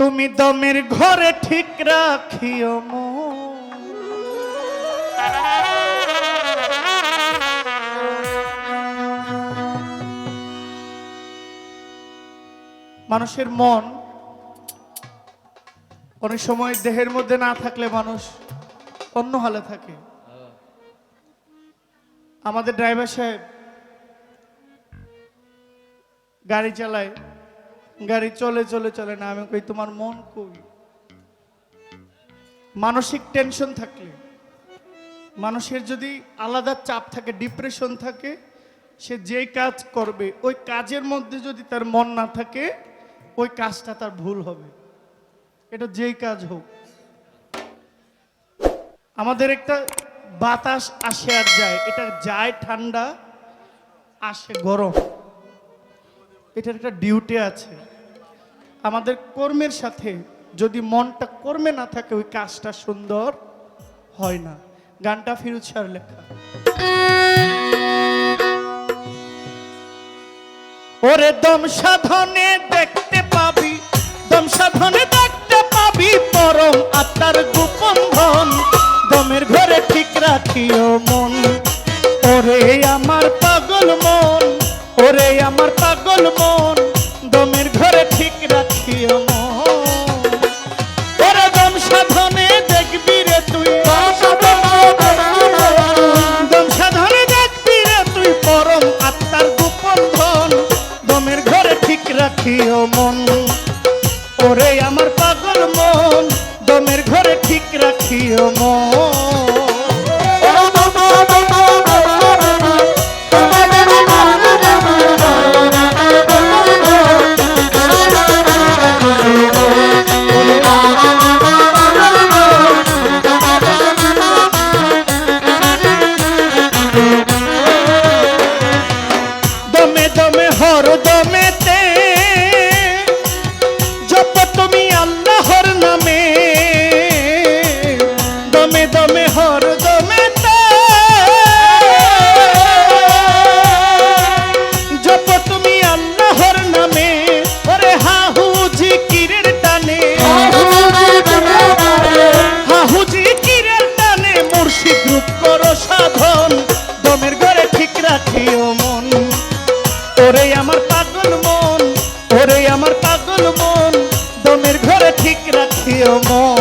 তুমি দমের ঘরে ঠিক রাখিও মানুষের মন অনেক সময় দেহের মধ্যে না থাকলে মানুষ অন্য হালে থাকে। আমাদের ড্রাইভার সাহেব গাড়ি চালায়, গাড়ি চলে চলে চলে না, আমি কই তোমার মন কই? মানসিক টেনশন থাকলে, মানুষের যদি আলাদা চাপ থাকে, ডিপ্রেশন থাকে, সে যেই কাজ করবে ওই কাজের মধ্যে যদি তার মন না থাকে ওই কাজটা তার ভুল হবে, এটা যেই কাজ হোক। আমাদের একটা বাতাস আসে আর যায়, এটা যায় ঠান্ডা, আসে গরম, এটার একটা ডিউটি আছে। আমাদের কর্মের সাথে যদি মনটা কর্মে না থাকে ওই কাজটা সুন্দর হয় না। গানটা ফিরোজ শাহর লেখা। ওরে দম সাধনে দেখতে পাবি, দম সাধনে দেখতে পাবি পরম আত্মার গোপন ধন। দমের ঘরে ঠিক রাখিও মন, ওরে আমার পাগল মন, ওরে আমার পাগল মন, দমের ঘরে ঠিক রাখিও মন। ওরে দম সাধনে দেখবি রে তুই, দম সাধনে দেখবি রে তুই পরম আত্মার গোপন ধন। দমের ঘরে ঠিক রাখিও মন, ওরে আমার পাগল মন, দমের ঘরে ঠিক রাখিও মন। দমে দমে হর দমেতে জপ তুমি আল্লাহর নামে, দমে দমে হর দমেতে জপ তুমি আল্লাহর নামে। ওরে হাহু জিকিরের টানে, হাহু জিকিরের টানে মুর্শিদ রূপ করো সাধন। দমের ঘরে ঠিক রাখিও মন, ওরে আমার পাগল মন, ওরে আমার পাগল মন, দমের ঘরে ঠিক রাখিও মন।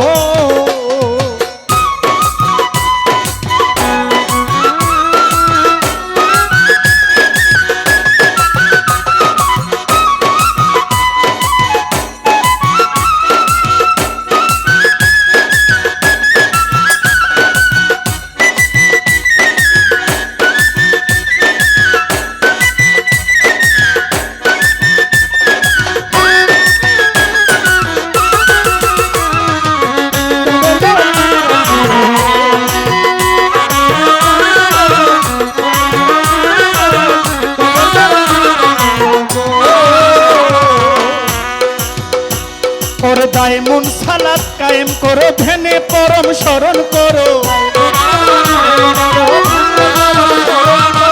ওরে দায়মুন সালাত কায়েম করো, ধ্যানে পরম স্মরণ করো।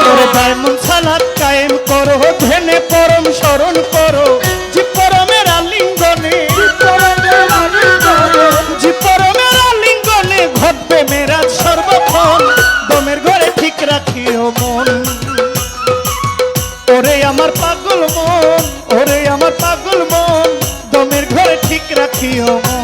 ওরে দায়মুন সালাত কায়েম করো, ধ্যানে পরম স্মরণ করো। জি পরমের আলিঙ্গনে, জি পরমের আলিঙ্গনে ঘটবে মেরাজ সর্বক্ষণ। দমের ঘরে ঠিক রাখিও মন, ওরে আমার পাগল মন, ওরে আমার পাগল মন, দমের ঘরে ঠিক রাখিও মন।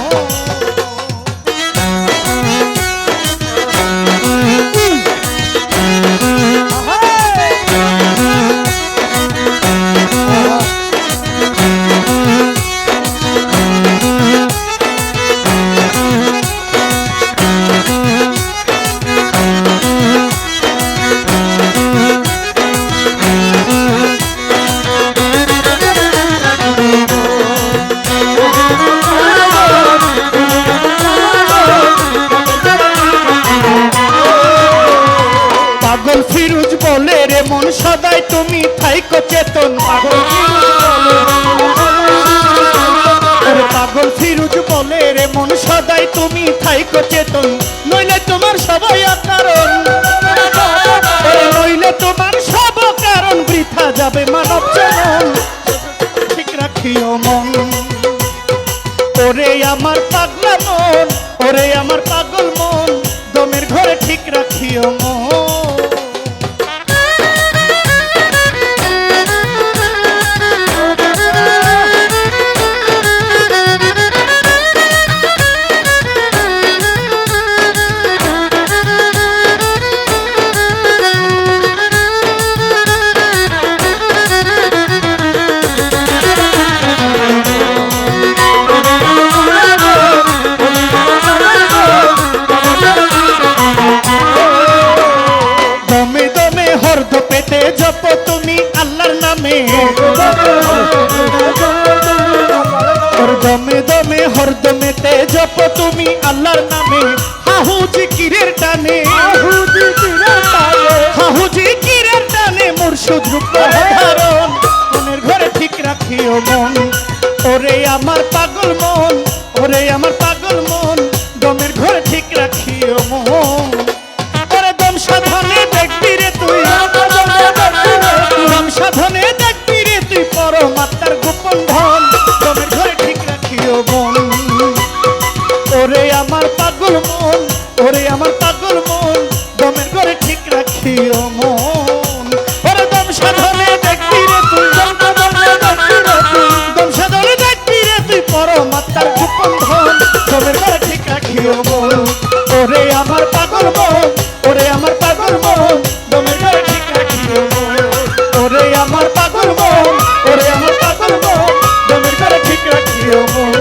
পাগল ফিরোজ বলে রে মন সদাই তুমি থাইকো চেতন। পাগল ফিরোজ বলে রে মন সদাই তুমি থাইকো চেতন, নইলে তোমার সবাই কারণ, নইলে তোমার সব কারণ বৃথা যাবে মানব জীবন। ঠিক রাখিও মন, ওরে আমার পাগলা মন, ওরে আমার পাগল মন, দমের ঘরে ঠিক রাখিও মন। পেতে জপ তুমি আল্লাহর নামে, দমে দমে হরদমেতে জপ তুমি আল্লাহর নামে, হাহু জিকিরের টানে, হাহু জিকিরের টানে মুর্শিদ রূপ ধারণ, মনের ঘরে ঠিক রাখিও মন। ওরে আমার পাগল মন, ওরে আমার পাগল মন, দমের ঘরে ঠিক রাখিও মন। ওরে দম সাধনে দেখবি রে তুই, দম সাধনে দেখবি রে তুই পরমাত্মার গোপন ধন, দমের ঘরে ঠিক রাখিও মন। ওরে আমার পাগল মন, ওরে আমার পাগল মন, দমের ঘরে ঠিক রাখিও মন। ওরে দম সাধনে দেখবি রে তুই, দম সাধনে দেখবি রে তুই পরমাত্মার গোপন ধন, দমের ঘরে ঠিক রাখিও মন। ওরে আমার পাগল মন, ওরে আমার পাগল মন, দমের ঘরে ঠিক রাখিও মন। ওরে আমার পাগল মন, ওরে আমার পাগল মন, দমের ঘরে ঠিক রাখিও মন।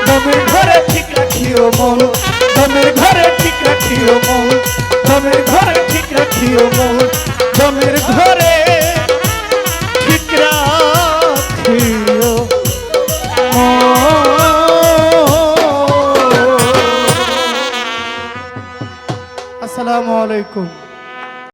দমের ঘরে ঠিক রাখিও মন, দমের ঘরে ঠিক রাখিও মন, দমের ঘরে ঠিক রাখিও মন, দমের ঘরে ঠিক রাখিও মন। আসসালামু আলাইকুম।